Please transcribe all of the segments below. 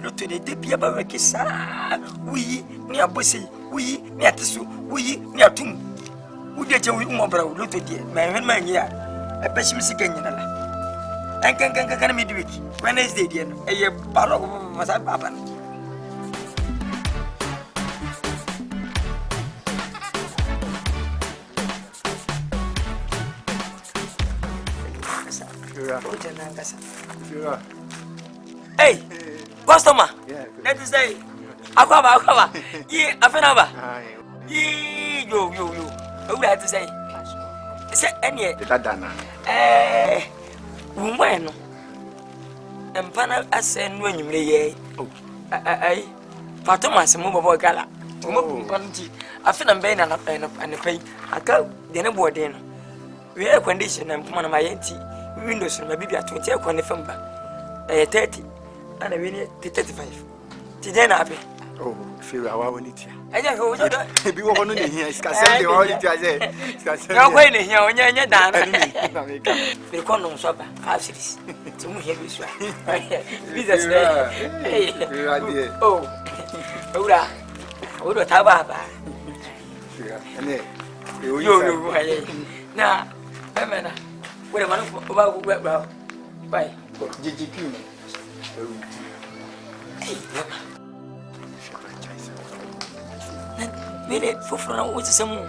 loto de debia ba wekisa wi ni abosi wi ni ateso wi ni atum wudi je wi mo bra loto de ma hwen ma nyia e peshim sika nyina la kan mi diwik Wednesday de no e ye baro masa baba Hey, customer. Let us say, Aquaba. Ye, Afanaba. Ye, yo. Who had to say? Say, any Dana. Woman. And Pana ascend when you lay. Oh, I, Patomas, mobile gala. I feel I'm buying and a pay. I go, then a board in. We have condition and one of my auntie. Windows from my baby at 20 on the phone back. 30 and I win 35. Today, happy. Oh, feel our own it. I just go to be one in here. Scassel, all it is. You're going here when you're down. The condom shop, 5 cities. To move here this way. Business day. Oh, Oda, Oda Tababa. You, now, Pamela. Wait a minute, about bye. GGP. Minute for some.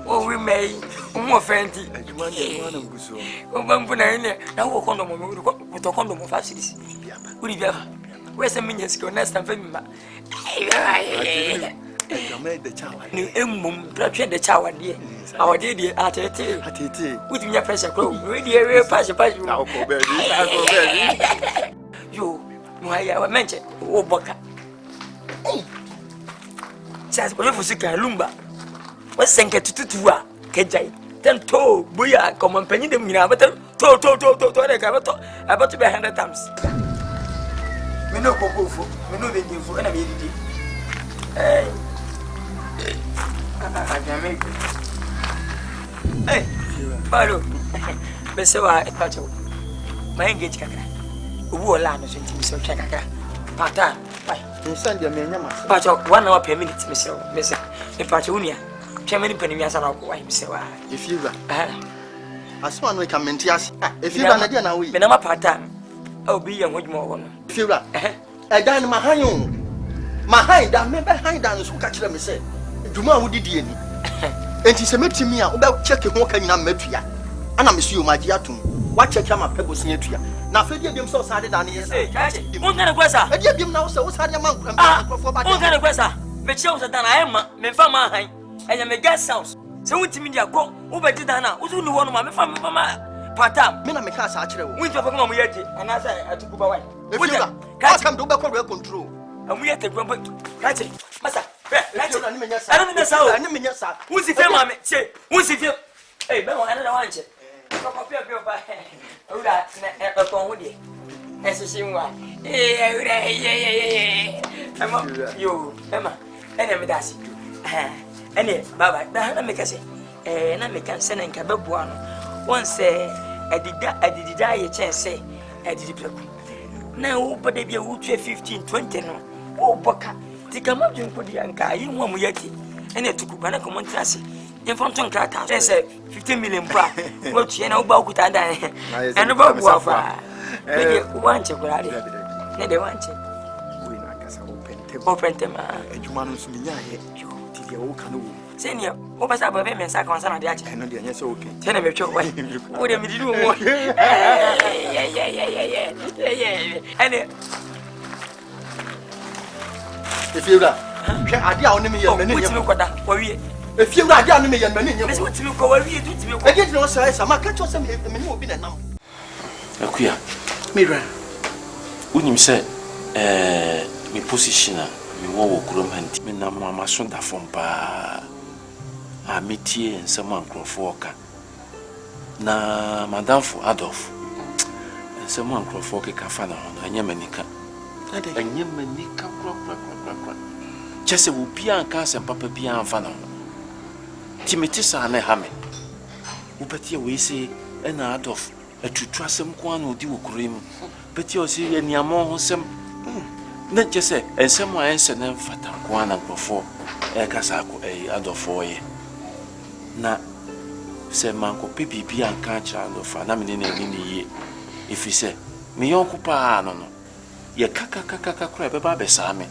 Oh, we may more fancy. Oh, Bambuna, now walk on the moment with a condom of facilities. Where's the minions go next time? The child. New Emum, Brother the child, dear. Our dear at it. With your pressure, really, pass your pass. You, why I mentioned, oh, Boca. Says, whatever Sika Lumba. What's Sanka to Kajai? Then to Buya, come and penny them in our to about to be 100 times. We know Popo, we know the new for enemy. Hey. I can make it. Hey, follow. Besewa epacho. My engage kaka. Ubu ola no so so kaka. Pata. Bye. You send your men yama. Pacho 1 hour per minute mesewa. Epacho unia. Chemeni peni miasa na ko wa mesewa. If you as one we can mentias. If you na dia na we. Me na ma pata. O bi ye hodmo wo no. If you dan mahanyo. Mahan da me behind dan so ka kire me say. Duma wo didie ni. Enti se metimi a wo be check ho ka nyina matua. Ana me su yo magi atum. Wa check am apego sin atua. Na fe die biem so sade dan ye. Hey, kaje. Won kana kwesa. E die biem na wo se wo sade man krofo ba. Won kana kwesa. Me che wo se dan aye ma, me fa ma han. Enya me gas sounds. Se wuntimi dia ko, wo be di dan na, wo su ni wo no ma me fa ma patam. Me na me ka sa akire wo. Wunti fa ko mo yeti. Ana sa atuku ba wai. Wunti. Ka kam do be ko control. Amu yete gbo. Kaje. Masa. I don't mean, sir. Who's the family? Say, who's the film? Hey, no, I don't want it. Come up here, oh, that's a phone with you. As a same one. I'm up you, Emma, and I'm that's it. And it, Baba, I make us say, and I make a send and cabab one. Once say, I did die a chance, say, I did it. Now, but they be a wood 15, 20 no. Oh, Boca. Tikama junko anka yi nwa mu yati ene tukuba na komo ntrase yemfa nton krata say 15 million bra wo tue na wo ba okuta dan ene ba bu afa me wanche kurade ne de wanche we na kasa open tema adwuma no so minya ye ti de wo kana wo senia wo ba sa ba be mensa kan sa na de ache eno de anya so okay tena me twa wai wo de me di wo ene if you that ade a woni me ye mani nyem koda wa wie if you ade a woni me ye mani nyem me so timi ko wa wie tu timi ko e get no say sama ka cho say me ni obi na nam akuya mira unim say me position a me wo kurom hanti me na mama so da fom pa a metie nsem ankrofo ka na madam for Adolf nsem ankrofo ka fa na ho anya manika anya manika chese wo bia anka asem papa bia anfa na ho timeti sa na ha me wo betie we se na Adolf atutu asem ko an odi wo kurom betie o se aniamo ho sem na je say ensem a ense na mfata ko ana nkrofo e kasa ko adofo ye na se manko bibi anka cha no fa na me ne ni ye if you say me yonko pa no ye kaka kra beba be sa me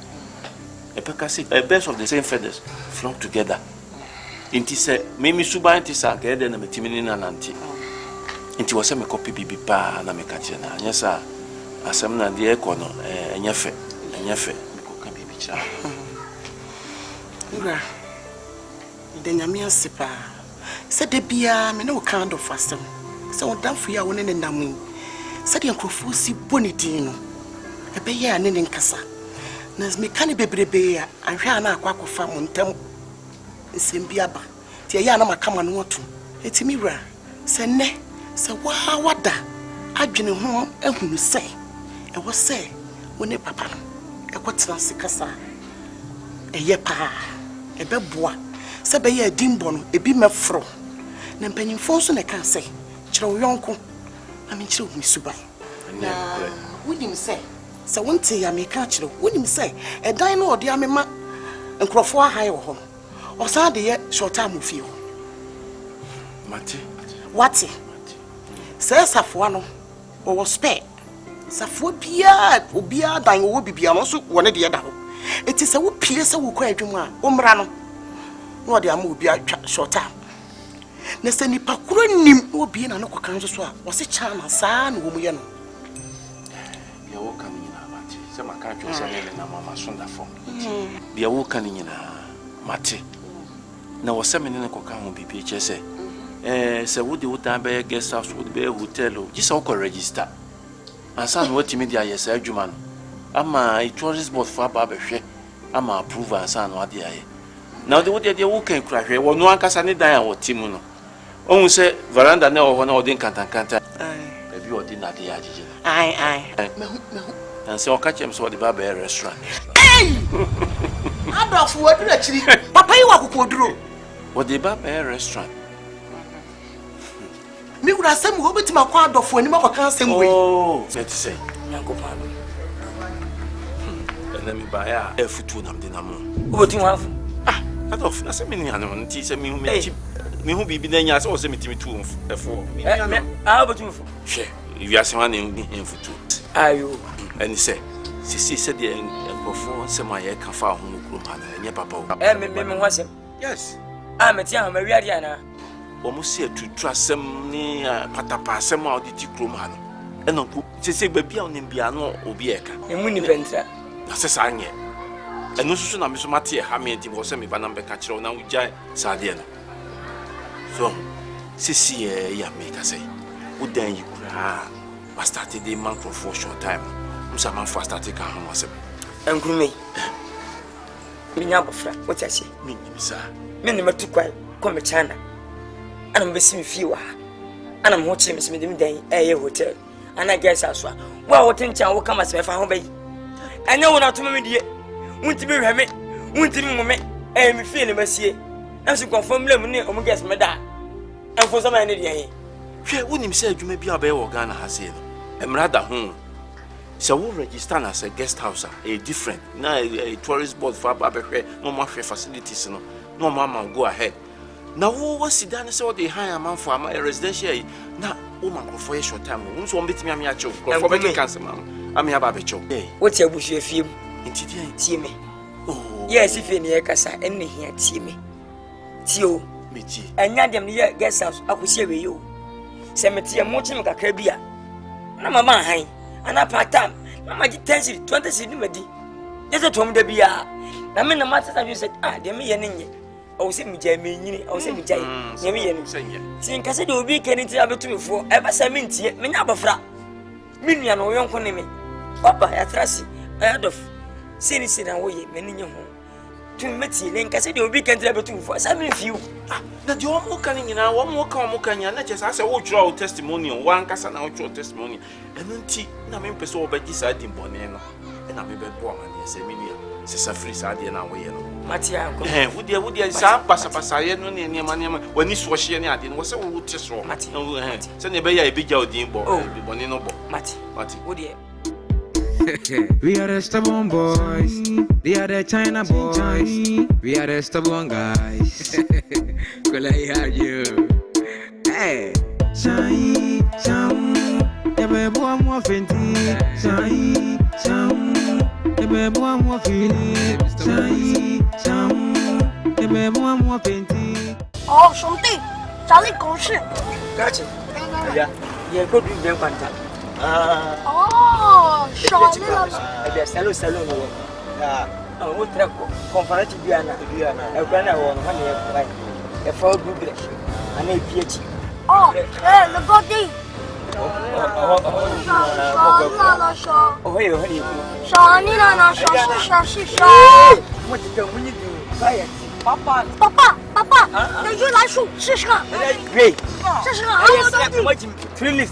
e peka say a birds of the same feathers flock together inti say me suba inti sa ka de na metimi ni na nanti inti wose me copy bibi pa na me ka che na anya sa asem na de eko no enya fe me ko ka bibi cha ura de nyame asepa se de bia me no kind of fastem se won fu ya won ne namu se de nkrofo si boni din no e be ya ne nkasa na me kan bebrebe ya ahwe na akwakofa mo ntam nsem bia ba tie ya na makama no otu etimi wura se ne se wa wada adwene ho ehunu se e wo se woni papa no e kwotena sikasa e ye pa e be boa se be ya dimbo no e bi mefro na mpanyimfo so ne kan se kire wo yonko na me kire wo misuba na wonim se wonte ya me ka kire wonim se e dan no ode amema nkrofo ahai wo ho osa de ye short time ofie ho mate wati se safo no wo spare safo obia dan wo bibia no so wone de da ho eti se wo pie se wo kwa adwum a wo mra no no de ama obia short time na se nipa kuro nim obi na no kokan so a wo se cha na saa na wo mu ye no ya wo kan nyina mate se maka twa se ne na mama sonda fo bia wo kan nyina mate na wo se me ne kokan ho bibi che se se wo de wo tan be guest house wo be hotel o gisa wo ko register ansa no watimi dia yes adwuma no ama I tourist board for ba behwe ama approve ansa no ade aye na wo de wo kan kura hwe wo no ankasa ne dan a wo timu no ohun se veranda na wo ho na wo de kantankanta ai bi wo de na de agije ai mehu and se o ka chem so de ba be restaurant Adolf wo dura chiri papa yi wa kokoduro wo de ba be restaurant mi wura sam wo betima kwa Adolf ani makoka sam we let say Nyankopon na mi ba ya efutu nam de nam obotin wafu Adolf na se me ni anu nti se mi hu me hu bibi na nya se o se metimi tu efo obotin wafu hwe wiase ma na enfutu ayo ani se sisi se de enkofo se ma ye ka fa ho kuro ma na nye papa o me ho asem yes meti ahoma wiade ana o mo se atutu asem ni patapa asem a oditi kuro ma no enonku sisi gba bia onim bia no obi eka emu ni pentra na se sa nye enu susu na me so mate ha me nti bo se me ba na mbeka kire na ugya sa de no so sisi ya me ka say udan yi kura ba started the man for short time musa man for started ka han wasem enkurume minya bofra wotiache minim sa me ne matu kwai ko me chana ana mbesi me fie wa ana mo chire me se me dem dan hotel ana guest house wa wotincha wo kama se me fa ho bayi anya wo na to me die wunti me hweme wunti me ngome me fie ne masie na so confirm lem ne o mo guest me da enfo sama ne die hwe wonim se adwuma bi abaye wo Ghana ha se no emrada ho se wo register na se guest house a different na a tourist board for abahwe no mo hwe facilities no mo go ahead na wo sida ne se wo dey hire man for a residential na wo man go for a short time wo so mbetimi am ya chew for be cancel am am ya ba be chew wo ti abusu afiem nti dia tie me yes if ni e kasa enne hia tie me tie o meti enya dem ne guest house akosi we yo se meti mo chi me kakra bia na mama han ana part time na ma 10 20 ni madi ese tom da bia na me na mata you said dem ye ne nye o se mi jai me nyini o se mi jai ye me ye no tin kase de obi keni ti abetumifo e ba sa me ntie me nya abafra me nua no yonko ne me papa ya trasi adof sini na wo ye me ne nye ho tun meti le kase de obi keni ti abetumifo sa me fiu na di omo kan nyina wo mo kan nya na che sa se wo tro testimonial wan kasa na wo tro testimonial eno nti na me pese wo ba gi sa di mbone no na me be bo amane se me nia se sa free sa de na wo ye no matia ko wodia sa pasa ye no ne ma wani so hye ne ade no wo se wo te so mati se ne be ya e be ja odin bo bone no bo mati wodia We are the stubborn boys. They are the China boys. We are the stubborn guys. Well, I heard you. Hey, shine, shine. The baby one more fenty. Shine, shine. The baby one more feeling. Shine, shine. The baby one more fenty. 哦，兄弟，找你公事。哥姐，也够对人管他。哦，少那了嘛。Salud no. O tra conference biana. E kwana wo no ha ne e kwai. E fa ogu ana PhD. Oh, le body. Oh, hey, honey. 少你了呢，少是少。我这个问你就快呀。爸爸，那越来数是啥？对，这是啥？我已经 Trillis，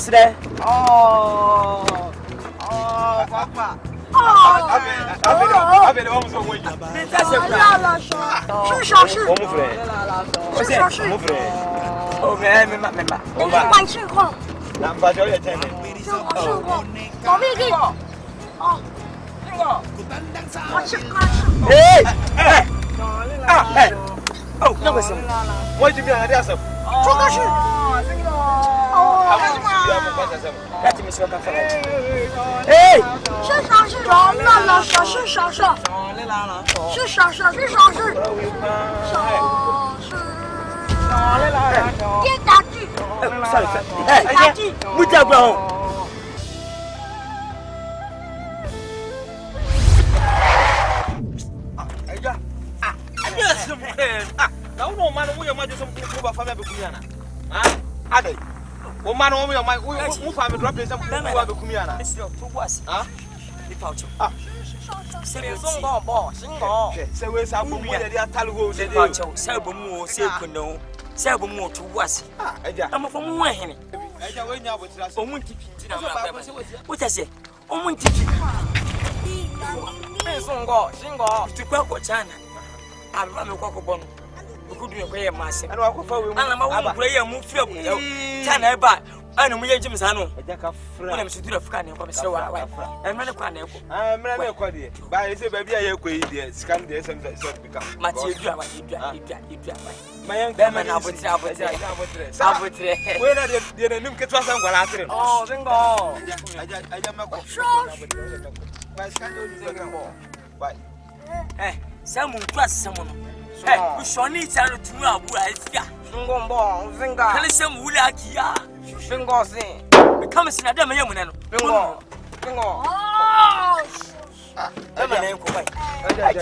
是的。哦，爸爸。阿贝的我们说我，你在说啥？是啥事？我们不来，是啥事？我们不来。哦，明白。你管情况？那把交也听的。生活，宝贝给。哦，我吃。哦，那个什么？我这边还得什么？这个是。哦，那你们说干啥？哎，是啥事？是啥事？是啥事？别打字。哎，不打不。na uno mano uyo majo so mkuba famia bekumiana ade o mano uyo majo mu famia drop in some mkuba bekumiana to was ni paucho se we sa bomu de dia talgo de paucho se bomu se kuno se bomu to was eja am for mu hene eja we nya botira so o mu tipi na ma what say o mu tipi singo tukwa ko chana ama me kwako bono okudu ye kwaye mase ana wakofa we mu ana ma wo kura ye mu fia bu chana e ba ana mu ye jim sa no eja ka fra na me sutura fuka ne ko me se wa e me ne kwa na e ko me na e ko de ba ye se ba bia ye ko yi de scam de sem se bika ma ti edua ma yan be me na abotire we na de na nim ketu asan gwala atere oh bingo eja me ko ba scam de se ko bye Samu class samu no. We shoni tano tunu abu afia. Ngombo, zinga. Kale samu wula akiya. Bingo sin. Me kama sina da maye munano. Bingo. Oh. Ema na enko bai. Okay.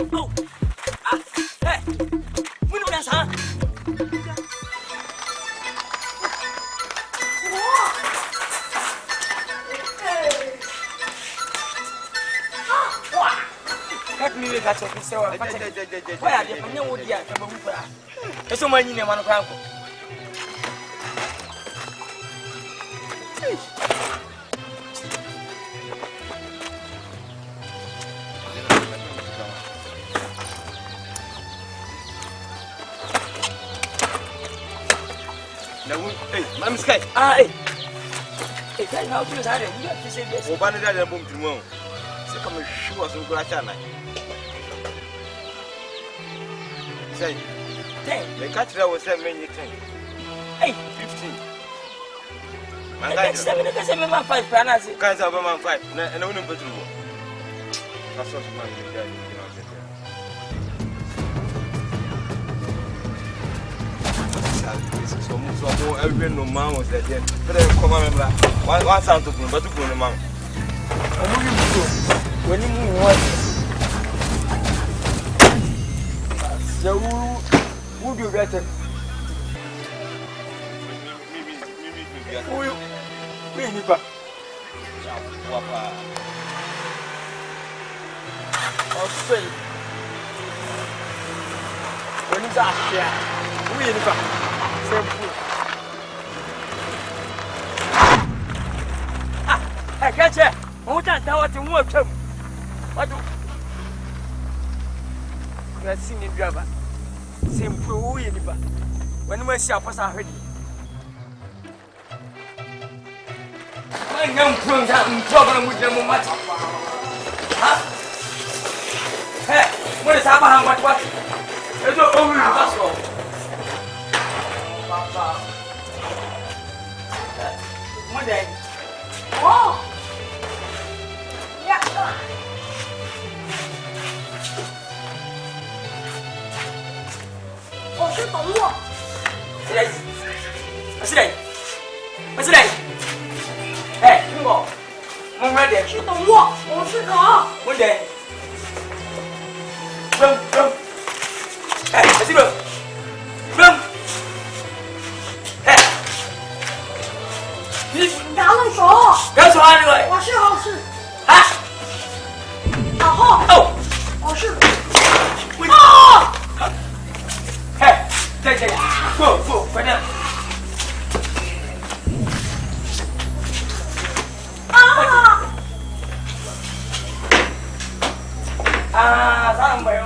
Go. Eso manyi ne manu kwanko. na wu mam sky Kai na utu sare ni ati se bes. o ba ne da bom tumo se kama shuwa sun kura cha na sai me ka tira wo se me ni 10 15 Manga se me man 5 plana se. Kan sa ba man 5 na woni petru wo ka so so man ni da ni na se so mo every no man was there but come remember one sound to but to no man Omo yi budo woni mu wo Who do that? Who? Me, Nipa. Oh, say. When is that? Yeah. We, Nipa. Same food. Hey, catch it. Who does that? What you want to? What do? You are seeing driver. Simple, we, Nipa. When we see a person already. I don't problem with them much. Huh? Hey, what is happening? What? It's all that's all. One day. Oh! Yeah. Oh, c'est ton moi. C'est là. Hey, Bingo! Mon ready. C'est ton moi. On se rend. One day. Run. Hey, let's go. Run. Hey. 你拿了手。不要说话，这位。我是。啊。然后。哦。我是。啊。嘿，再见。不，快点。三没有。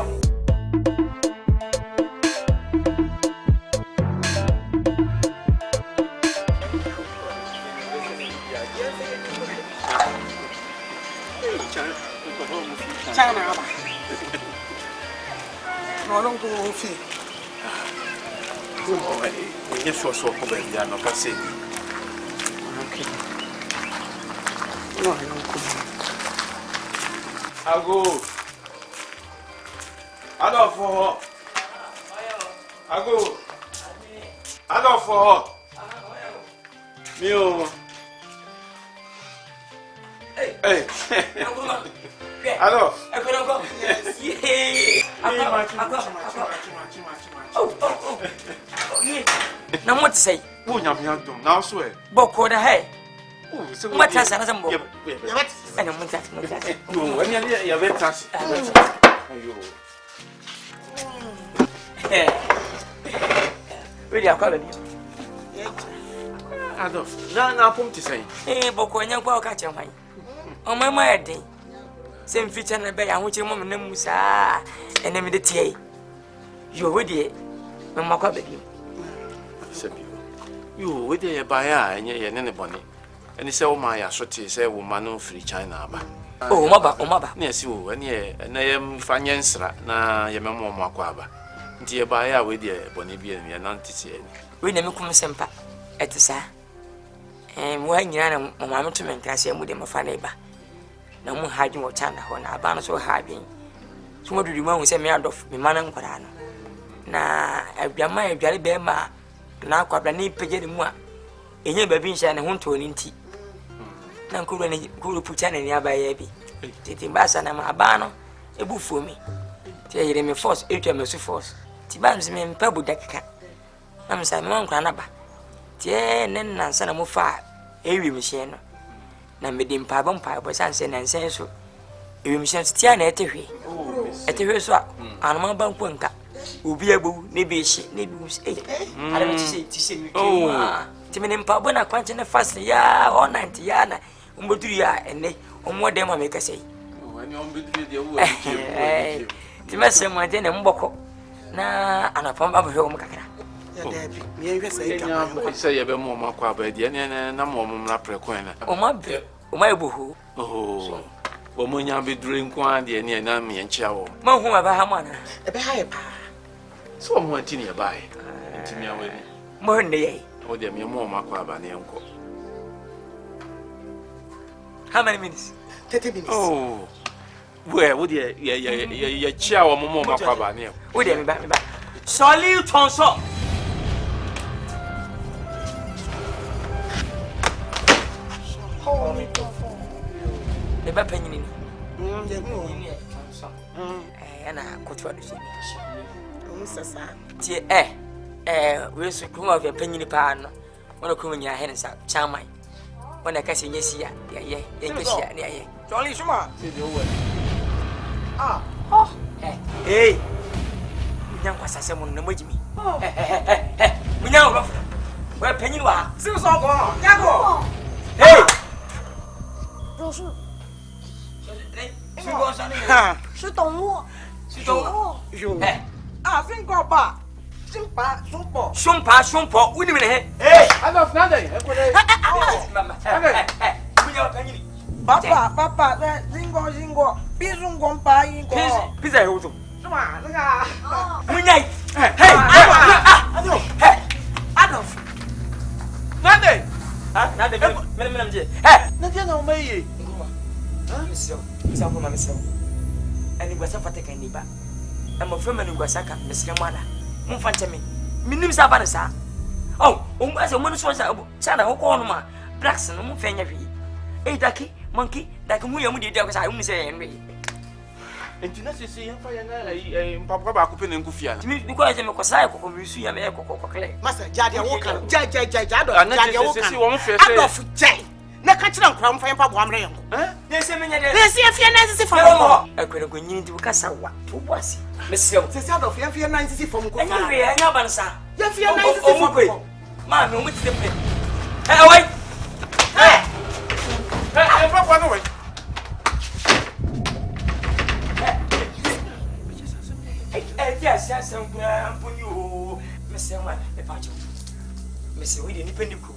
加哪吧？我弄个飞。你说后边呀，那个谁？我弄个。阿哥。Adolfo. Ago. Adolfo. Mio. Hey. Adolfo. Now what to say? Who you have done now, swear? Boko the hay. What has another more? And I'm with that. You, when you're very taxi. Really, I'll call you. Adolf, now, pump to say. Boko, and you'll catch your mind. On my day. Same feature and a bear, which your mom and Musa, and then the TA. You're ready, Mamma called you. You, with a buyer, and you're anybody. And he said, oh, my, I should say, woman, free China. Oh, mother. Yes, you, and I am finance, na your mamma Maquaba. Dear buyer with your Bonibian, and Auntie. We never come semper at the sa. And when you're a mamma to make us with him of a neighbor. No more hiding or China, when our banner so hiding. So what do you want with a maid of me, Manan Corano? Na a my jolly bear ma, now quadrani pay moi. In your baby and a home to an inti. Now could put an nearby Abby. Titimbas and a banner, a boo for me. Tell you me force, HMS force. Tibams me in Pebble Decker. I'm Simon Cranaba. Tie, Nen, Sana Mufa, Ewi Machine. Na made him pabon pie, but Sansen and Sensu. Ewi Machine Stian at the resort, and my bumpunka. Ubiabu, maybe she, maybe was 8. I don't say to see me. Oh, Timin Pabona quantum fast, ya, or 90 yana, Umbudia, and they, or more them make us say. When you're between the Timasa Martin and Boko. Na anapamba home kakra. Say you be more makwa be de na mo na prekwena. O ma buhu. Oh. Wo mo nya be drink kwa de ne na me nchia wo. Ma hu ma ba ha mana. E be ha pa. So mo antini e bai. Ntimi awani. Mo nde ye. O de me mo makwa ba ne enko. How many minutes? 30 minutes. Oh. Where would you cheer or more macabre near? Would you be back? Solly Tonso. The Bappany. And I could try to see me. Tie we so kuma of your penny pan. One of come in your hands up, Chamai. When I can yes, yeah, yeah. Jolly Shuma. Hey, we don't pass someone no with me. We know where penny are. Still so go. Yago. Hey, 是动物。啊，真个吧，真把松宝。胸耙，我你们嘿。哎，俺到哪里？哎，过来。不要penny。爸爸，那真个，别松光把一个。别在后头。是吧？那个。没来。嘿，阿斗。哪里？啊，哪里？没接。哎，那天我没。Miss Uncle, Miss and it was a particular neighbor. I'm a friend who was a Miss Yamada. Mufantemi. Minim Sabanasa. Oh, as a woman's was a Sana Okonoma, Blackson, Mufenyavi. A ducky, monkey, that can we only do as I only say, Henry. And to see him fire a papa coupon and Gufia. Because I'm a Cosaico, who see a mere cocoa clay. Master Jadia Walker, Jado, and Jadia Walker. Na catch them crown for Papa Wamre. There's a minute. Let's see if you're necessary for I could have gone into Casawa. Who was he? Monsieur, the sound of your 90 from anyway, I know, sir. Yes, you're 90 from Mamma, what's the pin? Hey, wait! Hey! Run away. Yes, I'm for you, Miss Emma, the patch. Miss, we didn't penny cook.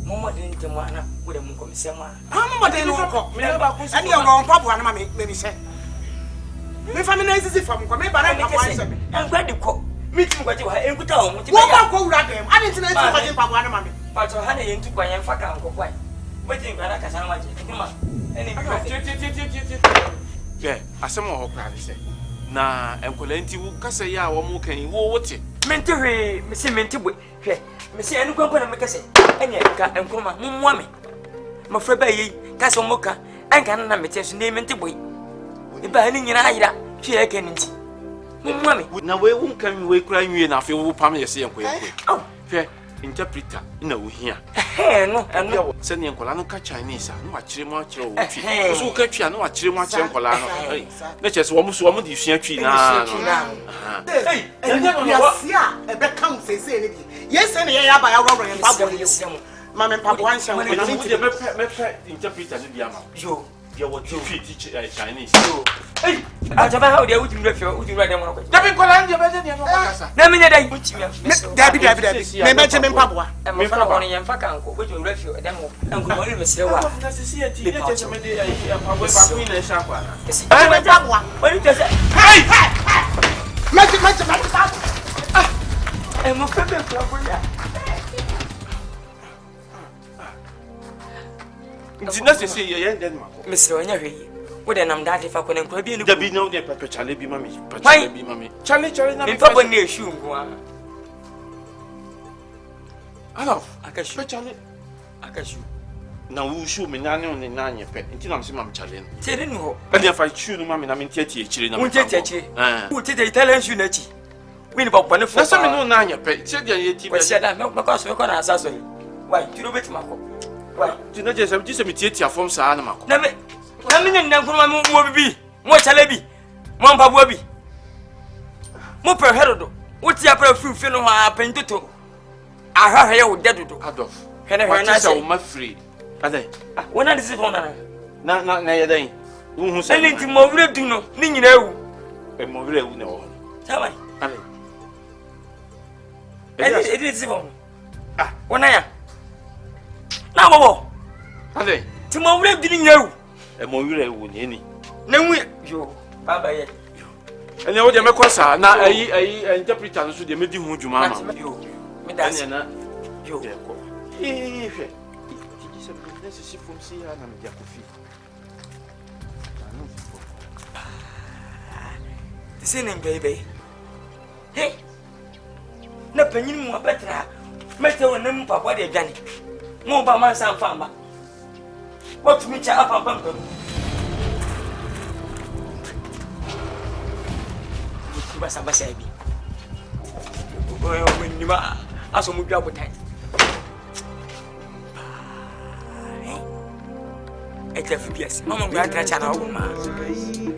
Mama didn't tell me with a monk, Miss Emma. How much they know? And you're wrong, Papa, and maybe say. Me family is from Commander, I'm glad to cook. Meeting what you have in good town. What go rag him? I didn't know what Papa and Mammy. But your honey into my and fuck uncle quite. Waiting for a Casama. Yeah, as some more crowd say. Na enkolenti wo kasa ya wo mu kan wo wote mentwe mesi mentwe hwe mesi enu kwampa na mekase enya ka enkoma mumwa me mafra ba yi kasa moka enka na mete so ne mentwe e ba ni nyina ayira hwe eke nti mumwa me na we wo kan we kura nwie na afi wo pam yesi enkoye oh hwe interpreter na wo hia no se ne enkola no ka Chinese no wa kire mu akire wo twi so ka twi na wa kire mu akire enkola no na chese wo mu di sua twi na hey ya e be kam sese ne bi yes ne ya ba ya ro ro Papa ma me Papa wan shan ko na me interpreter ne bi ama yo dia wo twi teach Chinese hey ajaba how dia wuti mrefio wuti mra dem no ko dabi kola ndia be de no kasa na me nyada wuti dabi me meche me Papa me fa ko ne yem fa kanko wuti mrefio dem mo enko mo ni mesrewa na sisi ya ti ya cheme de ya Papa ba ku ina sha kwa eh me Papa wani tese hey meche mo fa be Papa ya nti na sisi ya ndem mako mesrewa nya hwe wo de nam dade fa ko ne nkwa bi ni dabi na wo de pepe chale bi mami chale bi mami chale na me fa bonni ehwu ngwa ala akashu akashu na wo shu me na ne na anye pe nti na mse mam chale no tere ni ho e de fa chu no mami na me ntiati ekire na wo ntiati ekire wo tete italian shu na chi we ni bokwane fo na so me no na anye pe che de ye ti ba sia da me ko so ko na asaso ni wai tiro betimako wai ti na je se me tiati afom sa na mako na me ndan kuruma mo bibi mo chale bi mo mpabo bi mo pe herodo wo ti apra fifi no ha pentoto ahahwe wo dedodo Adolf hene na se wo ma free adai wona de sifon na ye dan wo hu se eni ti mo wure du no ni nyina ewu e mo wure ewu na wo sabai adai edi sifon wona ya na bobo adai ti mo wure du ni nyina ewu e mo wure ewu ni eni na nwu yo baba ye ene wo de mekosa na ayi interpreter no so de medi hu djuma ma yo me da ene na yo de ko hwe ti se business si fom si ya na me dia kofi sinin baby hey na panyin mu abetra mete wonem papa de dwane mo ba man san fa ba what me cha apa pam pam ba sa ba sai bi when you are as a movie appetite. It's a few years. Mama, we are the China woman.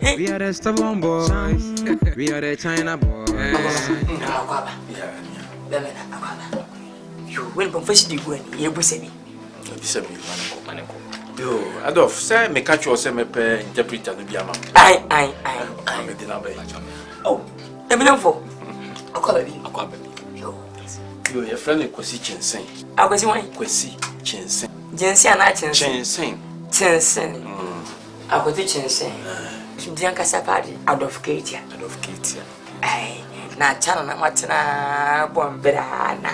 We are the stubborn boys. We are the China boys. You will confess the way you will say. Yo, Adolf, say me catch you say me pe interpreter no bia ma. I. Me dey na be. Oh, e me for. Akwa baby. Yo, your friend Kwesi Chensen. Akwesi wan? Kwesi Chensen. Jensen na Chensen. Chensen. Akwesi Chensen. Ndian kasa party Adolf Ketia. Ai, na chana na matena bombera na.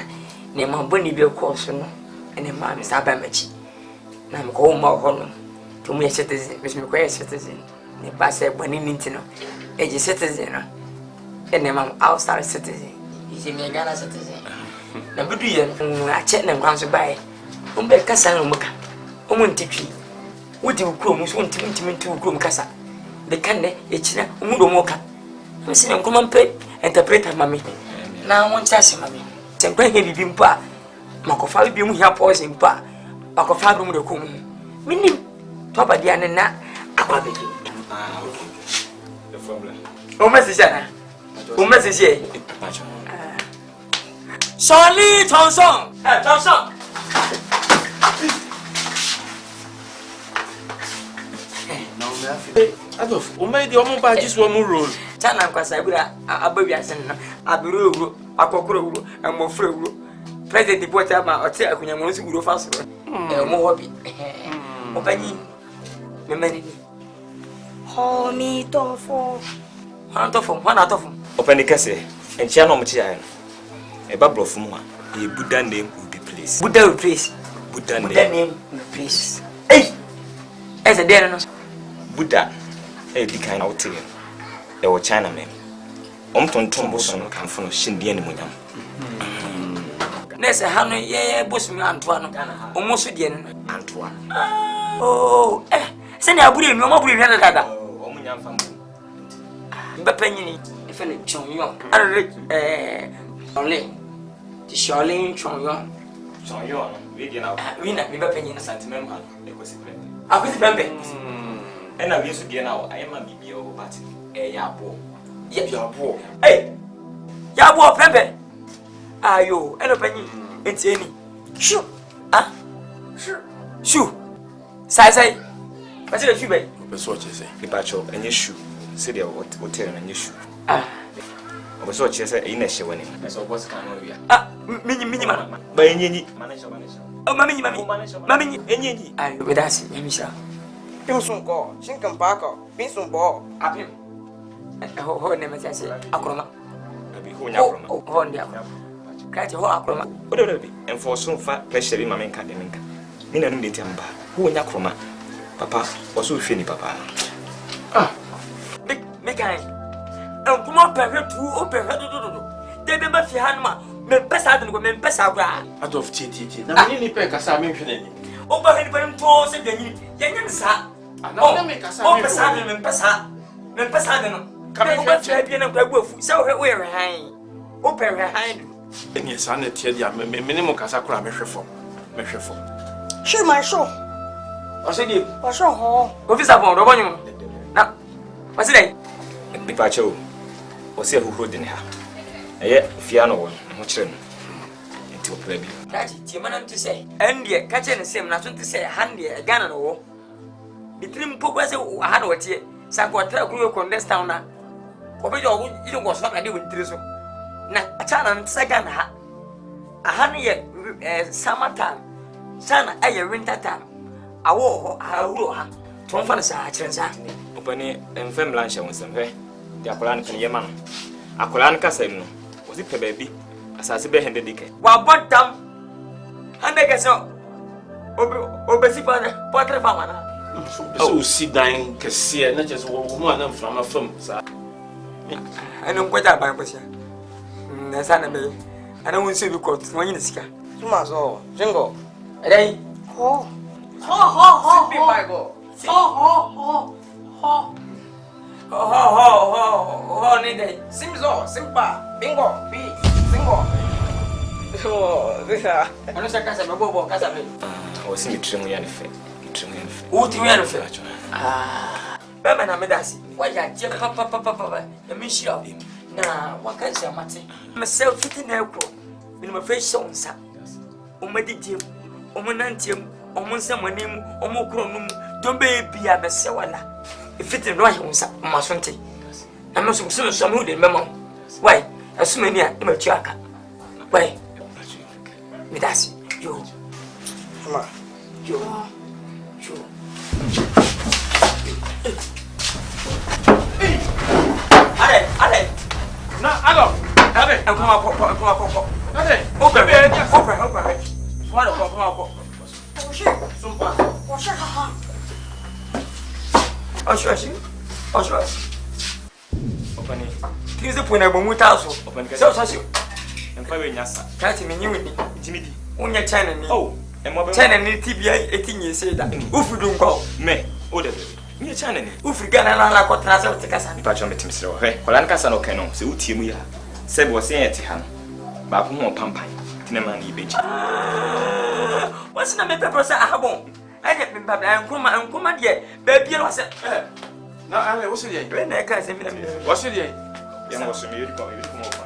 Ne mamboni bi course no. Ene ma me sa ba machi. Na me ko ma ho no. To me citizen, me ko citizen. Ne ba se boni ninti no. Eji citizen no. Ene ma outside citizen. Iji me Ghana citizen. Na bidu ye a che na nkwanso bae. Umbe kasa no muka. Omu ntitwi. Wodi ukuro mu so ntimi ukuro mu kasa. De kan ne echina omu do moka. Me se nkoma mpe interpreter mami. Na won chase mami. Se nkwa he bibi mpa. Makofa bibi mu hia pause mpa. Makofa do mu de kom. Minim to abadia ne na akwa beji. Okay. The problem. O message na. O message e. Charlie Thompson. Thompson. Adolf, o me di omo ba jisu omo roll. Chana nkwasa bura abawi asen no. Abiro owuro, akokoro owuro, amofre owuro. President Bocha ma ote akunya mo nsi owuro faso. Mo hobi. Obanyi. Me mani. Ho mi tofo. Hana tofo. Open the kese. Enchia no mchi ayo. Eba brofu mu a. E Buddha name will be placed. Buddha will place. Buddha name will place. Hey. Ese there no. Buddha di kind out here. E wo China men. Tonton boso no kan fono shindie ni munyam. Nese hanu ye boso mi antoa no. Omo so die no. Antoa. Oh, send aburi mi omo aburi hwada dada. O munyam fam. Mbapanyini ife ne chonyon. Are only. Ti Charlene chonyon. Chonyon. We di na. We na mbapanyini santimem ha. E kwesi pembe. Akwesi pembe. Ena we su di na o ayema bibi o party. Yabo. Yabo. Hey. Yabo pembe. Ayo, eno panyi. Enti eni. Shu. Ah. Shu. Sai. Pati le shu be. Be so che say. Ipacho enye shu. Se dia hotel na enye shu. Ah. Obo so che say eyi na hye wani. Na so boss kan no wia. Ah, minyi ma. Ba enyenyi. Manager. Oh, mami. Mami enyenyi. Ayo, be dasi, emisha. Pinsunko, Shinkampako, Pinsumbo. Apim. Ho ne ma sase akroma. Abi ho nya akroma. Ho ndi akroma. Kati ho akroma. Odo bi enforce fa pressure bi ma menka de menka. Mi na no de tiamba. Ho nya akroma. Papa, oso hwe ni papa. Ah. Me kai. Kuma pehwe tu o pehwe do. De be ma fi hanuma. Me pesa de ko me pesa gwa. Adolf tie. Na me ni pe kasa me hwe nani. O ba hwe ni to se de ni. Yenya nsa. Na me kasa me. O pesa de me pesa. Me pesa de no. Ka me ba fi bi na kwa gwafu. Se o hwe han. O pehwe han. Eni sa na tie dia me ne mo kasa kura me hwe fo. Show my show. O se di. Wa show ho. O fi sa bon do bonyu. Na. Wasi dai. Ipacho. O se huhuro de ne ha. Eye fia no wo ho kire no. Enti o pra bi. Kaji ti mana nti se. Endie ka che ne sem na so nti se hande Ghana no wo. Bitrim pogwa se ha na wotie. Sa ko tra ku yo contest town na. Obe jo ile ngo so na de wontire so. Na acha na nti se Ghana ha. Aha ne ye summer time. Sana aye winter time. Awo ho awuro ha. To mfa na sa kire sa. Opani enfem lanche wonsem he. Di akola ne kan yema no. Akola ne kasem no. Ozi pe baabi. Asase be hende dike. Wa bottom. Hande ke so. Obesi pa potre fama na. So si dan kese na je so wo mu ana mframa fam sa. Ana nkwata ba mposia. Na sana me. Ana wonse bi court wonyi ne sika. Tuma so, Jingo. Dai. Ho. Be by go. Ho ni dai. Simzo, Simpa, Bingo, B, Singo. Ano sa kasa mabo kasa me. O si mi trimu ya ne fe. O ti wi no fe. Ba na me dasi. Wa ya je papa. Na mi shira. Na wa kan se mate. Me self fit na ekro. Me no fe show nsa. O ma didiem. O mo nantiem. O mo nsa manim. O mo kro num. Don be bia be se wala. Fit no ahi nsa. Ma so nte. Na me so so me de mema. Why? Asumani a ma tu aka. Why? Me dasi. Yo. Mama. Yo. Ale. Na alo. Ade. Kom. Ade. O bebe, Wala kom. Sumpa. Oshi. Opani. Kize pona bomu taso. So. Empa we nyasa. Kati menyi ni. Timidi. Unya China ni. Oh, emwa be. China ni tibia etinye se da. Ufudu nko. Me. O de be. Ni China ni. Ufriga na la ko transa utikasa. Nipa chọ metim sere wo. Hwe, kola nka sa no ken no. Se utie mu ya. Se bo se yete ha no. Ba ko ho pampan. Tine ma ni beji. What's na me pepper sa ahabon. Anya me babla nkuma de ba bia no se. Na ale wo se dey. We na ka se mi na mi. Wo se dey. Ya mo so me yiri ko mo ko.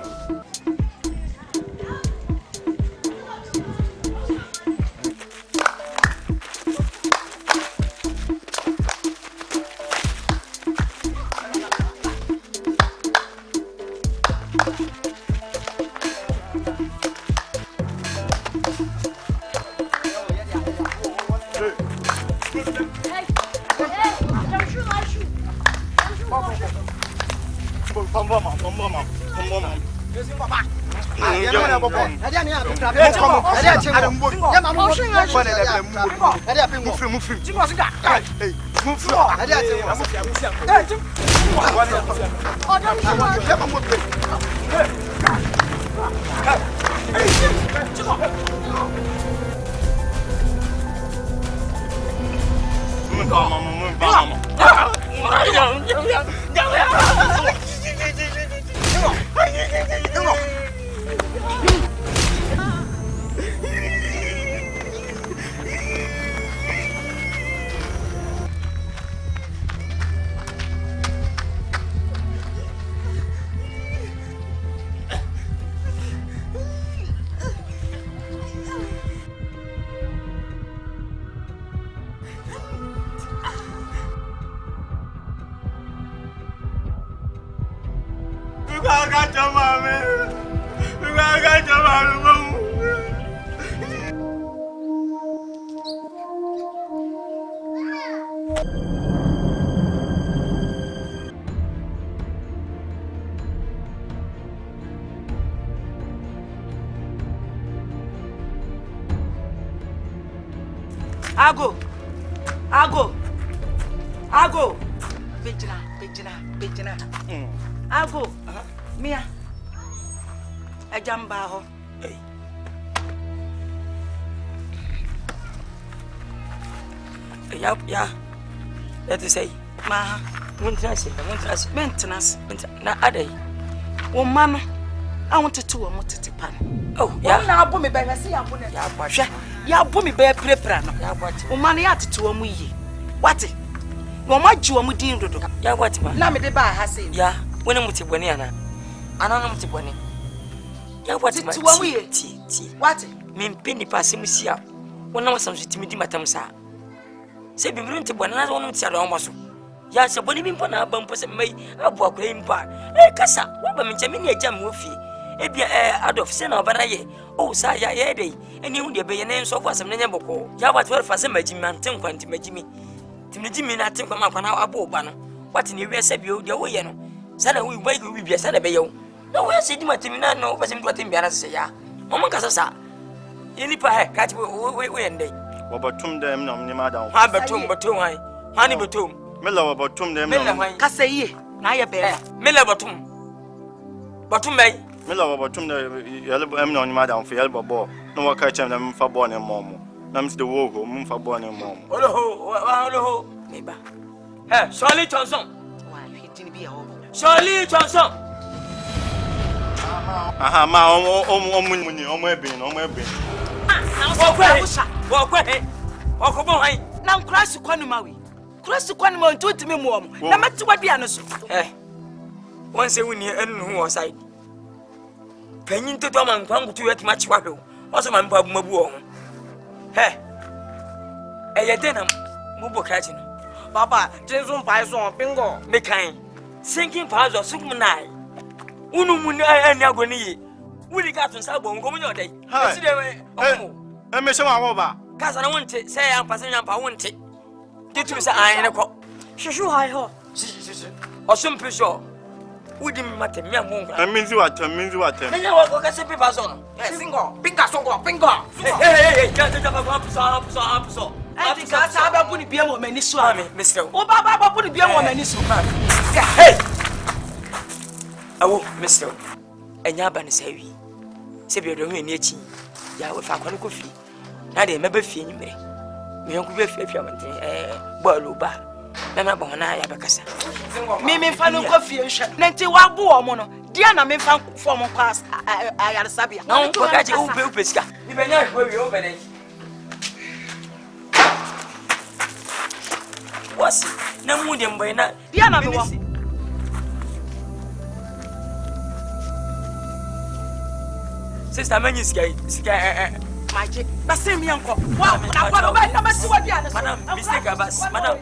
Ago. Bejina. Ago. Mia. Ajamba ho. Ya. That is say. Ma. Muntrasi. Maintenance. Na adai. Wo ma no. I want to two mo tete pan. Oh, ya. Na abo me be hwese ya abo na. Ya kwahwe. Ya abo me be prepare no. Ya kwati. Wo ma no ya tete wo mu yi. Wate. Wo ma ji wo mu din dodo. Ya kwati ma. Na me de ba ha se. Ya. Wona mutibone ana. Ana no mutibone. Ya kwati ma. Tete wo mu yi. Ti. Wate. Mempe ni pa semusia. Wona wasam so timi di matam sa. Se bi mru ntibone na wona mtia do so. Ya se boni bi mpo na aba mpo se mai abu akura mpa. Kasa, wo ba menche me ni agya mo fi. Ebia Adolf se na obara ye. Oh sa ya ye dey. Eni hu de be ye ne nso fo asem na nya boko. Ya ba to fa se magimi ante nkwanti magimi. Timnejimi na ate nkwa makwa na abo ba no. Wati ne wiase bi o de wo ye no. Sa na wi ba wi bia sa na be ye wo. Na wo se di matimi na no ba se mdu atem bia na se ya. Mo kasa sa. Yeni pa he ka ti we ndey. Wo batum dem na mni madam. Ha batum han. Hani batum. Mela wo batum dem Mela na. han. Kasa yi. Na ye be. Mela batum. Batum mai. Mela wo batum na yale em na madam for yale bobo. No wo ka chem na mfa bo ne momo. Na msi de wo ho mfa bo ne momo. Oloho. Neba. Shirley Johnson. Wa hwetini bi ya wo. Shirley Johnson. Aha, ma omuni omebin. Okobon han. Na nkrasi kwanu mawi. Krasi kwanu ma ntutimi mu om. Na mati wadua no so. Won se woni enu hu o side. Panyin toto man kwangutu yati machi wahwe. O so man pa bumabu o ho. Eyedena mubo krachi no. Papa, Jinsun Paison, Bingo. Mekan. Sinking powers of Sukmunai. Unu mun any agony. Willie got on Sabo, go in your day. I may show over. Cause I want to say I'm passing up. I want it. Did you say I ain't a cop? Shushu high ho. Or some pure. Wouldn't matter me. I mean, what? And you walk as a paper on. Single, Bingo, Bingo. Hey, so. I think I saw put the BM many swami, Mr. Oh, Baba put the BM many swami. Hey! Oh, Mr. And Yaban is heavy. Sabio don't win yet. Ya will find coffee. Now they may be feeling me. We don't be fair, Boluba. Nana Bona Yabacasa. Mimi Fanu coffee and shut. Nanti Wabu mono. Diana may find form of class. I had a sabia. No, forget you, Pesca. You may not worry over it. What's it? No moon and by now. Diana, Sister Manisky, magic. The same uncle. Wow, I see what Diana. Madam, mistake of us, Madam.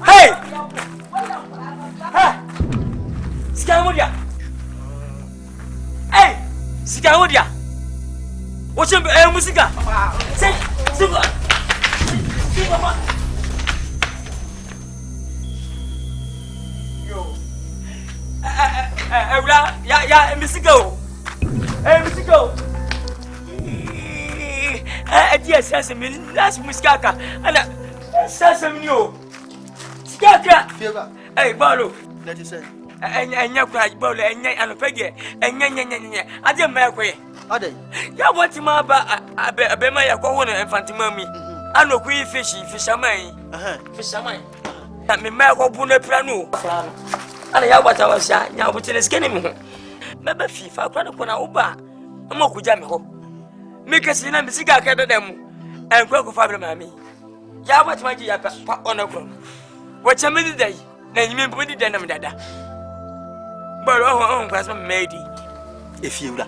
Hey! Scamudia! Hey! Scamudia! What's your musica? Sing! Yeah, Mr. Go. Hey, Mr. Go. Yes, that's Muscaka. And Sasam, you. Skaka. Hey, Barlow. Let you say. And your cry, Bola, and Peggy, and I didn't make way. Are they? Ya want to ma a be my corner and Fantimami. I know queen fisherman. Fisherman. That me make up on a piano. And I have what I was saying, now put in a skinny. Maybe FIFA, Cranapona Uba. I'm not Kujamo. Make us in a Messica them and Croco Fabra Mammy. Ya what my dear on a ground. What's a minute day? Then you mean put it down, Dada. But oh, Cousin Mady. If you da.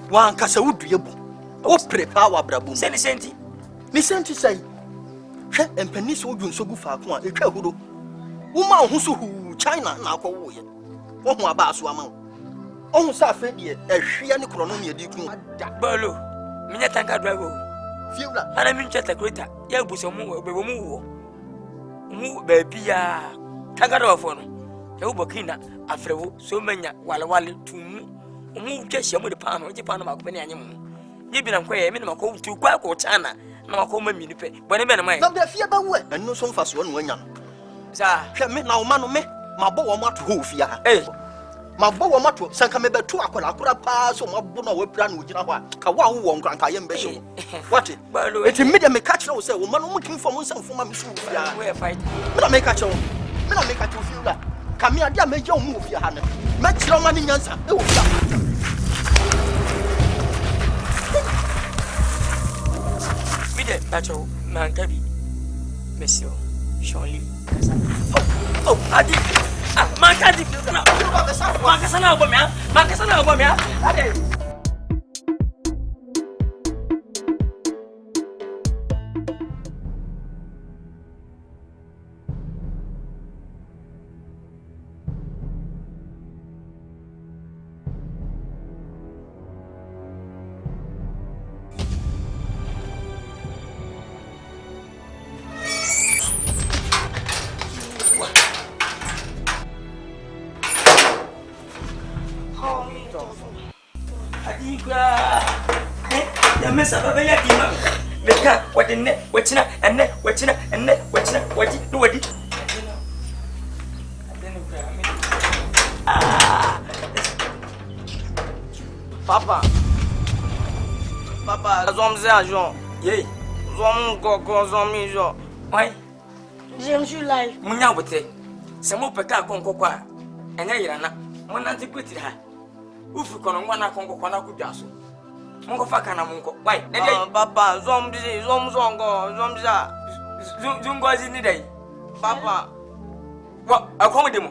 One casa would be able. Oh, prepare Brabu. Send Senti. Listen to say. And Penis would do so good for one. A travel. Woman who China now call you. One more bass woman. Oh, Safety, a Shian Chronomia Diku. Bolo, Minatanga Drago. Fila, and I mean just a greater. Yabusamu, Moo, baby, Tagarophone. Yobokina, Afro, so many Walla to move just your pan or Japan of many animals. You've been a minimum call to Quack or China, no common minute, but a man of mine. not the fear way, and no so fast one when young. Sir, Me now, man, me, my bow or mat hoofia. eh, My bow or mat, Sanka maybe 2 o'clock, I could have passed on my bono with plan with Jinawa, Kawa won't grant I am better. What it? Bolo, It's immediate me catch no say, woman looking for myself for my soul. we're fighting. Me make a show. Me not make a to feel that. Come here, dear, make your move your hand. Make your money answer. Mide, Pacho, Mangabi, Monsieur, Surely. Oh, I did. Mancadi, Macasana, the mess of a very Meka, what in net, what's not, and net, what's not, and net, what's not, what it do it. Papa, Zomze agent. Yea, Zom Coco, Zomijo. why? J'aime July. Munya wote. Some peka concoqua. enya yira na mo nante kwetiri ha ufi kono ngwana kongo kona kudwaso mongo faka na mongo why na dey papa zomza zungozi ni dai papa wa akomo demo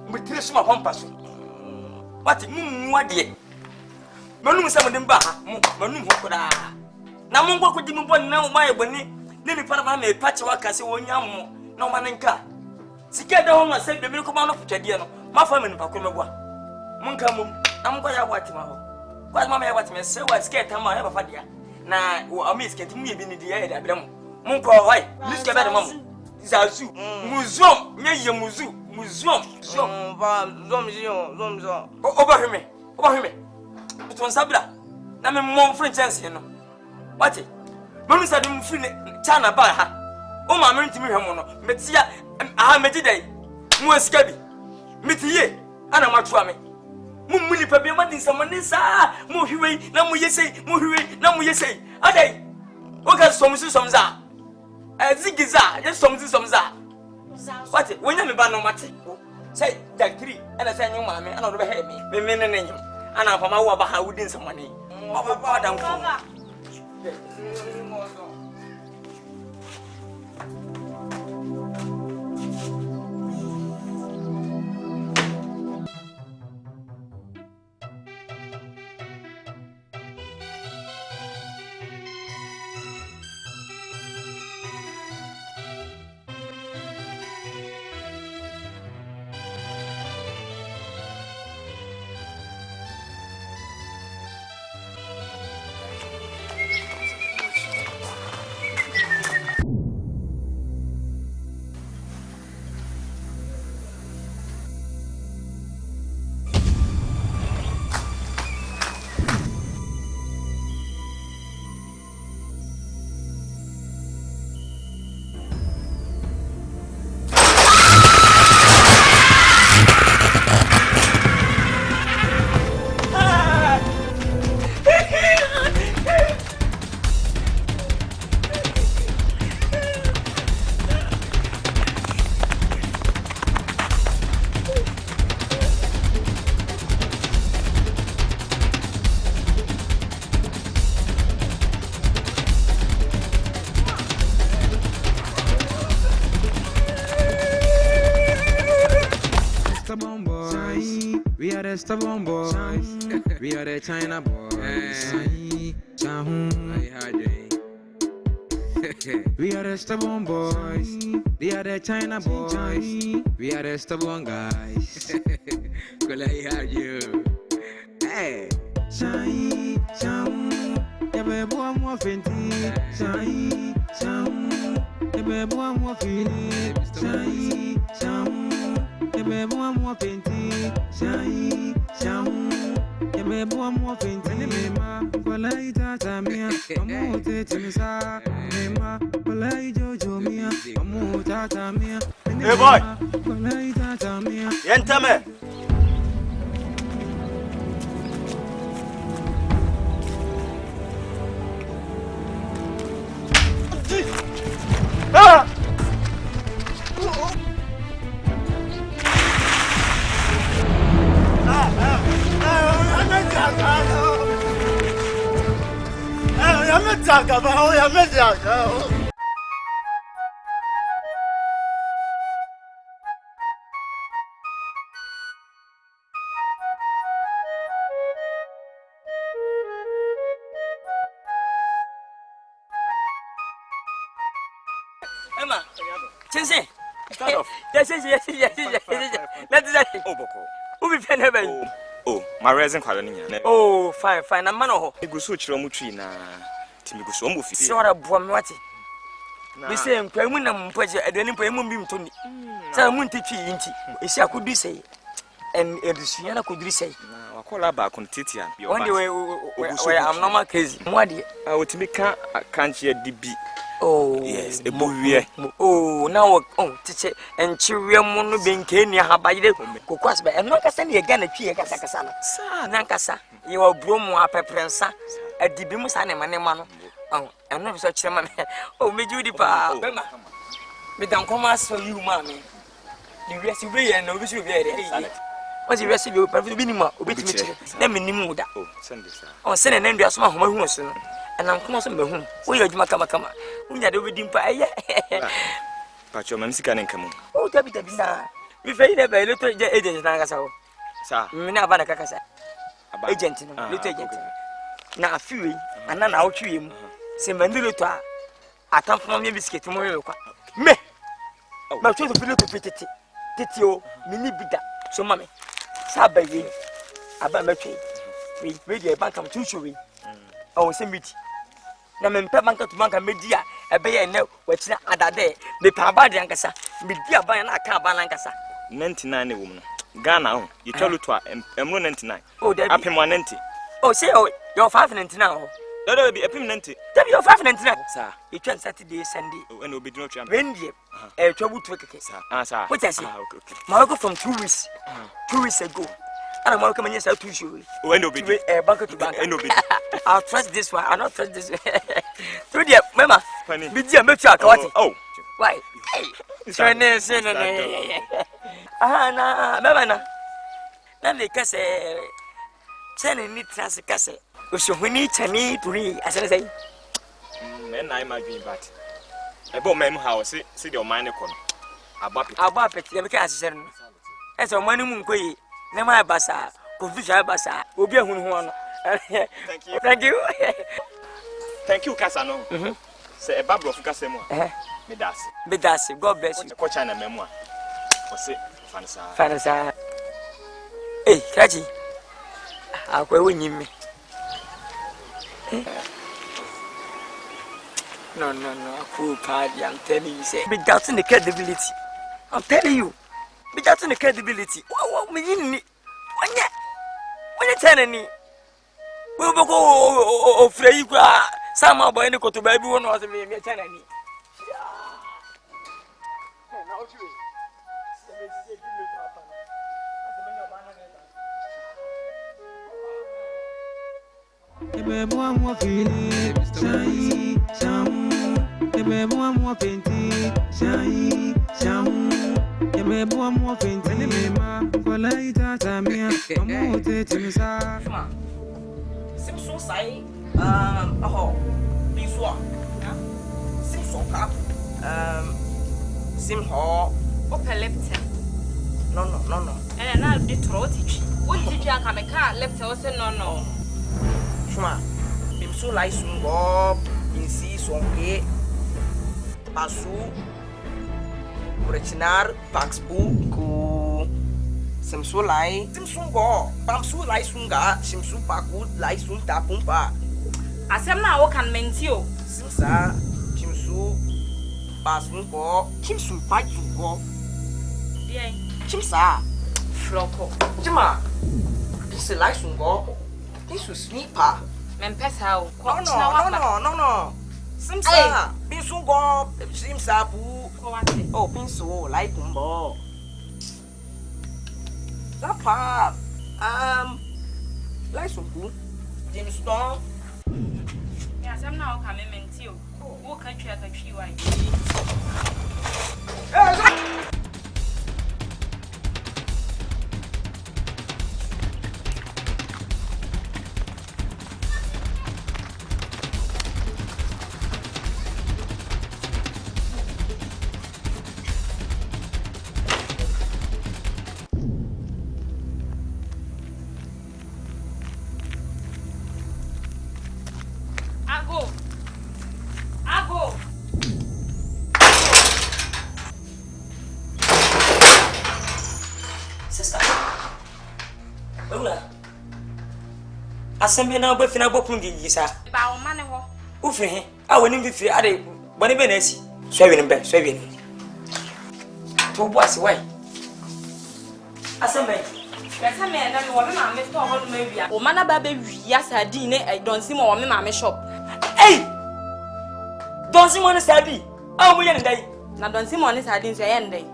mutire suma pampa so wati mummu ade manum sam dem ba ha manum ho koda na mongo ko dimi bon na ma ye boni ne mi para ma me pache waka se wonya mo na o manenka sike da ho ma se bebe ko ma no putade no ma fa me nipa ko meboa munka mum na mongo ya wati ma ho kwa mama ya wati me se wa sike ta ma ya ba fa dia na o ami sike ti mu ye bi ni dia ya da brem munko why sike be de mamu zazu muzom nye muzom zomzo obahime ton sabra na me mon french chance no wati manu sa dem free chana ba ha o ma me ntimi hwemo no metia aha megidai mu asika bi metiye ana matwa me mummuni pa bi madin samani sa mu hwiwei na mu yesei adai o ka somza zigiza ye somza wati wonya me ba no mate say that 3 ana say nyu maame ana do be he me ne nyim ana fa ma wo ba ha wudin samani o ba dan ko Stubborn boys, we are the China boys. We are the stubborn boys, they are the China boys. We are the stubborn guys. Could I hear you? Hey, shine, yeah, baby, one more fenty. Shine, yeah, baby, one more feeling. Shine, yeah, baby, one more fenty. Shine, yeah, baby, one more fenty. Mema, polai tata mia, amu tete misa. Mema, polai jojo mia, amu tata mia. Hey boy, polai tata mia. Yentame. Ah! Emma, Chinsi. Start off. Yes. Let's say. Oh, Boko. Who be pen heaven? Oh, my reason quality. Oh, fine. I'm man of You go so chromuchi na Timiguso Mufi. so what a boamwati. We say, I'm going to put a denim for him beam to me. So I'm going to inti. If I could say, and Edisiana could say, I call her back on Titian. one day where I'm not crazy. What I would make a can't hear DB. Oh, yes, a movie. Oh, now, teacher, and Chiriam Mono being Kenya, how by the Coquas, but I'm not sending again a Pia Casana. Nancasa, you are bromo up a prince, a dibimus animal. Oh, I'm not such a man. Oh, me Judy Pa, me don't come as for you, mammy. You rest away and no wish you very. was recipe open for minimum, obit me. Let me name that. Oh, send this. On send an end, my home, and I'm close to my home. We are Makama. We are the wedding pie. But your man can come. Oh, Tabitha, we failed a little agent, Nagaso. Sir, Minavana Cacasa. Agent, little agent. Now, a few, and then I'll chew him. Say, Manduluta. I come from your biscuit tomorrow. Me, my children feel to fit it. Titio, mini bida. So, mammy, Saturday, about my trade. We read a bank of 2 showing. Oh, send me. Now, men bank to bank and media, a bay and no, what's not other day. The Pabadi Ancasa, media by an account Balancasa. 99 woman. Ghana, you tell it to her, and 99. Oh, there up in 190. Oh, say, oh, you're 590 now. That will be a permanent. Tell me you're 599, sir. It turns Saturday, Sunday. And will be no champ. Wendy, a trouble to a case. Sir. What I say? Marco from 2 weeks. 2 weeks ago. And I'm welcoming yourself to you. When will be a bank to bank. I'll trust this one. I'll not trust this one. Through the Mama, be dear, make your oh, why? Ah, Mamma. Now they can say, sending me transcasse. We need to need to read, as I say. And I might be, but I bought my house, see your mind upon. About it, let me cast it. As a money moon quay, Nema Bassa, Confucia Bassa, will be a one. Thank you. Thank you, Cassano. Say a babble of Cassamo. Medas. God bless you. Coach and a memoir. Was it Fanasa? Hey, Catchy. I'll go with me. No, cool party, I'm telling you, say, be doubting the credibility. I'm telling you, be doubting the credibility. What me in it? When you telling me, we'll go free you, some boy, and go to baby one was me, telling me. Moi feeling shine, shine. Moi painting, shine, shine. Moi painting, ma. Voilà, ita mia. Comment tu ça? Sim so sai before. Sim so cap. Sim ho. Opelepte. No. And now the throat itch. What did you come a car left us? No. Shuma, bim so lai sungo, insi sonke, pasu, kurechinar, paxbu, ku, simsu lai, simsungo, pamsu lai sunga, simsu paku lai sunta pumpa. Asem na wo kan mentio. Simsa, chimsu, pasungo, chimsu pajugo. Bien. Chimsa, Floko. chima, bisi lai sungo. This was sweeper. Mempesa o. No. Simsa. Binsungo. Simsa pu. Oh, binsu. Like umbo. Lapa. Like sumpu. Jamestown. Yes, I'm now coming mentio. Wo country at a tree white. Ago. Sister. Ola. Asem na oba fina bopun gigisa. Ba o mane ho. Ufi he. A woni bi fi ade bone be na asi. So wi ni. To bo asi wai. Asem be. Yasa me na me wo me ma me store ho no ma wi. O mana ba be wi asadi ne don si mo wo me ma me shop. Hey! Don Simon Sabi. Ah, mo yen ndai. Na don si mo ne sadi nso ye ndai.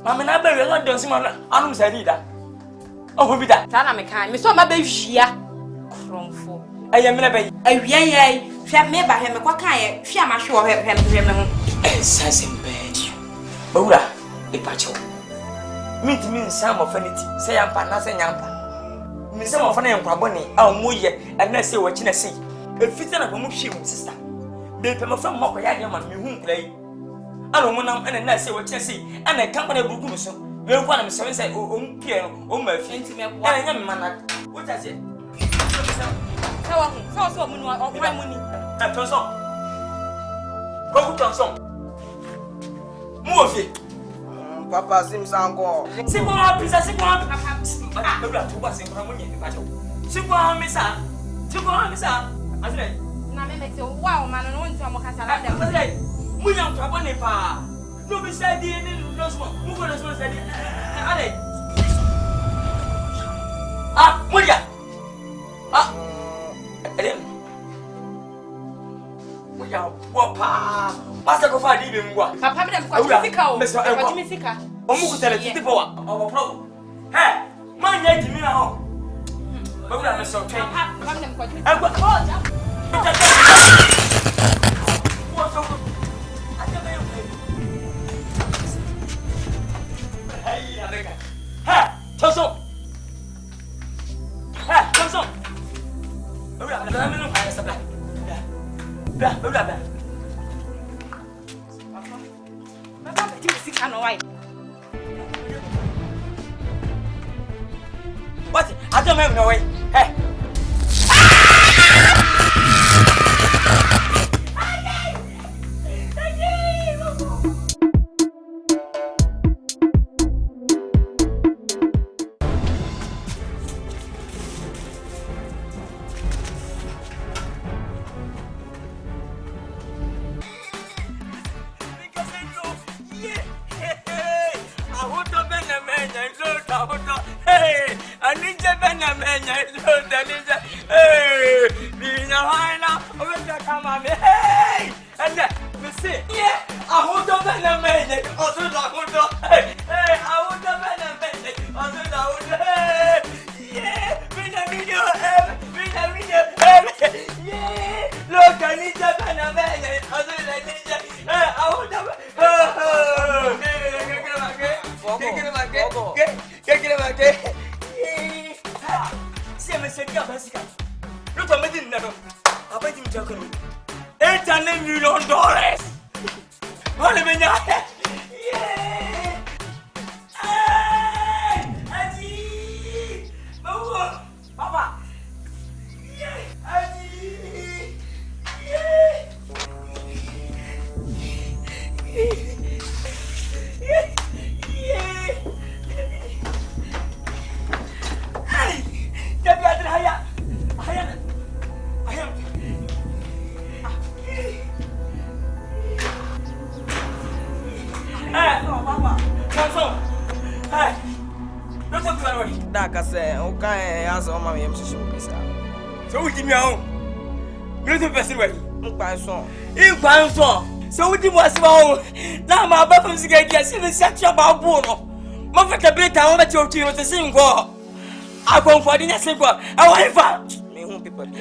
Mama na ba wi don Simon anu sadi da. Oh, bi da. Ta na me kan. Me so ma be wi a. Kromfo. Aye me na be. Awia ye. Hwe me ba he me kwa kan ye. Hwe ma hwe hwe me ho. Sasim be. Bawura, e pa cho. meet me in some affinity. Say I'm nothing yampa. Miss some of an empabony, our moye, and let's say what you see. A fitter of a mushim, sister. They come from Mokoyam and me whom play. I don't want and I say what you see, and I come on a book. We want him so say, oh, Pierre, oh, my friend, to me, why am man? What does it? So, money, and to some. Go to some. Move it. Papa seems uncle. See what pizza, see what was in Ramon. See what Miss Anne. See what Miss Anne. I say, wow, man, and one time I say, we don't have one pa. No, beside the end, no smoke. Move on as well as I did. Ah, Mulia. Ah, Adam. We are wapa. Master go find him. Papa, Mr. Misika. Omuku tell it to the power. Our problem. Hey, my name to me now. But I'm so trained. I've got hey, Tosso. Hey, Tosso. What? I don't have no way. Hey. So we give me a home. Little person way. So we did what's wrong. Now my bathroom's get in such about Bono. Mother bit I want you to sing. I go for dinner. Say, I want to me whom people be.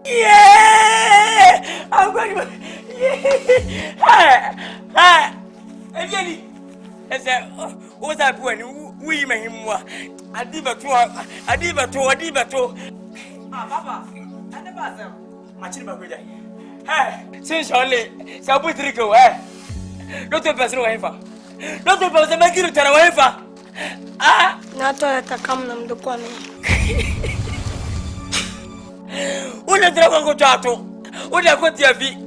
Yeah, I'm going to. Yeah, Jenny. I said, what's that when we made him? I did but two. Ah, Papa, I never said much in my good day. Hey, since only South Rico, not a person away for. Not a person making it away for. Ah, not to come them to call me. Una drago go chato. Una ko tiavi.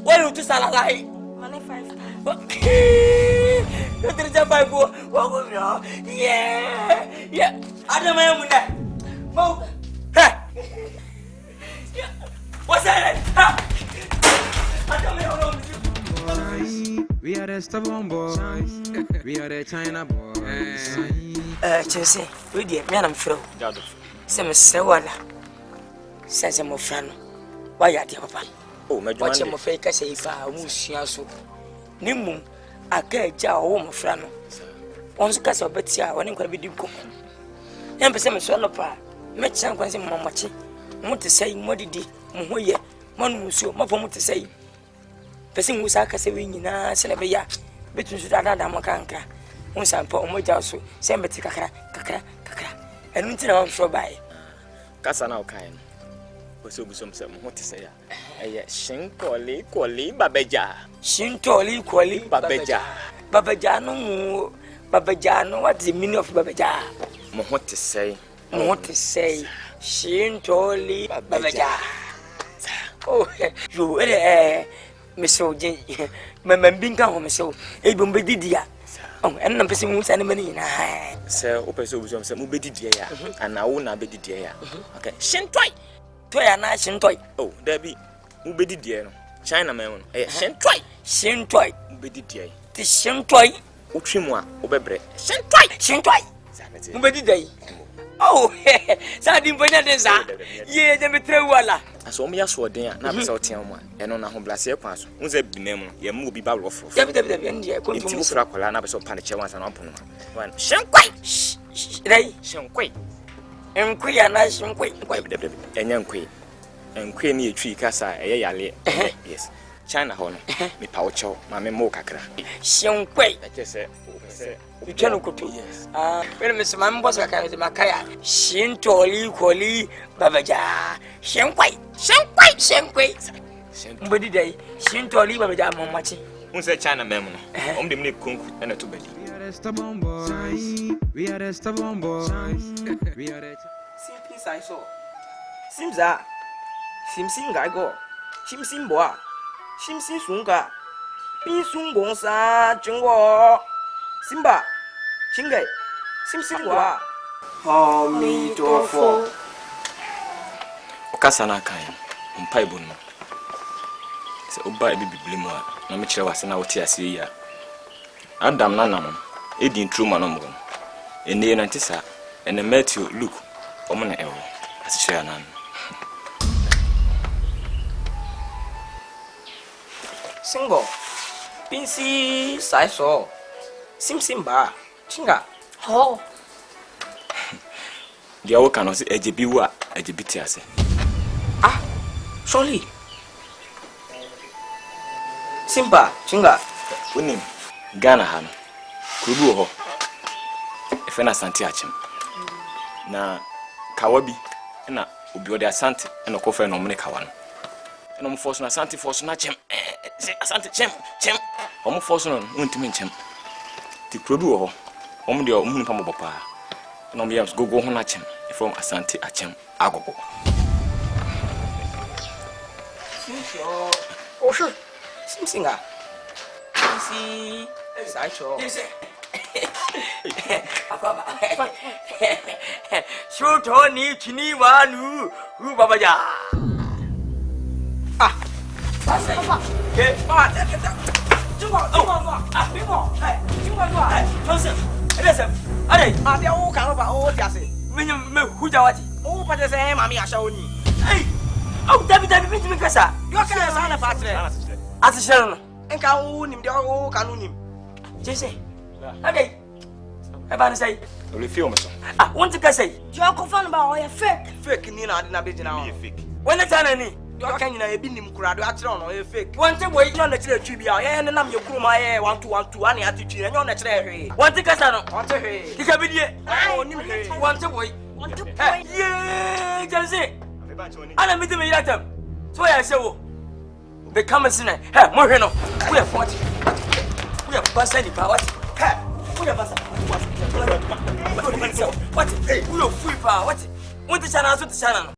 Wala tu sala lai. Money 5 times. You three just 5 go. Go no. Yeah. Ada mai munda. Mau. Ha. What's that? Ha. Ada mai ono. We are the stubborn boys. We are the China boys. Chelsea, we dey me am fro. Se me se wala. Sense mo frano. Why ya dia papa? Oh, my Watch mo fe ka say fa mu sua so. Nimu aka ja wo mo fra no won so kasa obetia woni nkwa bedi ko yam pese me so no pa me chan kwan se mamachi mo te sei modidi mo hoye manu musuo mafo mo te sei pese ngusa kasa we nyina se na be ya betun so dada mo kankra won sampa o mo ja so se mbeti kakra enu ntina won so bae kasa na okai no oso busom se mo te sei ya eye shinkoli koli babeja shintoli koli babeja babeja no what the meaning of babeja mo te sei shintoli babeja oh yo meso je membinga ho meso e bombe didia oh enna pese mu sane mani na se o pese obusom se mu bedidia ya ana wo na bedidia ya okay shintoi to ya na shintoi oh dabi mu bedidia no China man shintoi mu bedidia ti shintoi utwimu a obebre shintoi mu bedidia oh sa di mponya den sa ye de metre wala aso mo ya so den a na pese o tian mo a eno na ho blase kwa so unze binem no ye mu obi ba wo fo dabi ndi ko ntu mu fra kwala na pese o pane chewa sa na pono wan shinkoi enkwi ya na shinkoi dabi enya nkwi ni etwi kasa eye yale yes China ho no me pa wo chew ma me mo kakra shinkoi se Uchano kutu. Wele mesema mbosa kaka makaya. Shintoli koli babaja. Shenkwai. Mbedi dai. Shintoli babaja mamachi. Unse China memo no. Omde mne konku ena to bedi. We are the stubborn boys. Simply I saw. Simza. Simsinga go. Simsimboa. Simsin sunga. Bin sungongsa jingwo. Simba, Chingai, Simsingwa, Amitofo. Okasana kan, mpaibu no. Se oba ebi biblimu a, na me kire wase na wote ase ya. Adam nanam, edi truma no mo. Ene na ntisa, ene Matthew, Luke, omo na ewo. Asihwe anan. Singo, Pinsi Saiso. Simsimba, Chinga. Oh. Dia wo kan o se ejebi wo a ejebiti ase. Ah, surely. Simba, Chinga. Unim Ghana ha no. Kurubu ho. Efe na Asante Achem. Na kawabi na obi ode Asante na kofa na omne kawa no. Na mo force na Asante force na Chem. Asante Chem. Omo force no ntimi Chem. Ti krodu ho om de omhunu pa mobopa na om yams gogo ho na chem from Asante Achem agogo oh sure simsinga si saicho Akaba shoto ni chini wanu babaja papa ke You can you be nim crowd at on a fake. One thing wait on the tribute, I and I'm your crew my 1 any attitude and you're not there. One thing I want to hear. You can be here. Want to wait. Yeah, just say. I am meeting me at them. So I say, become a sinner. Hey, Moreno, we are 40. We have passed power. Hey, we have what? Hey, we are free power. What the channel?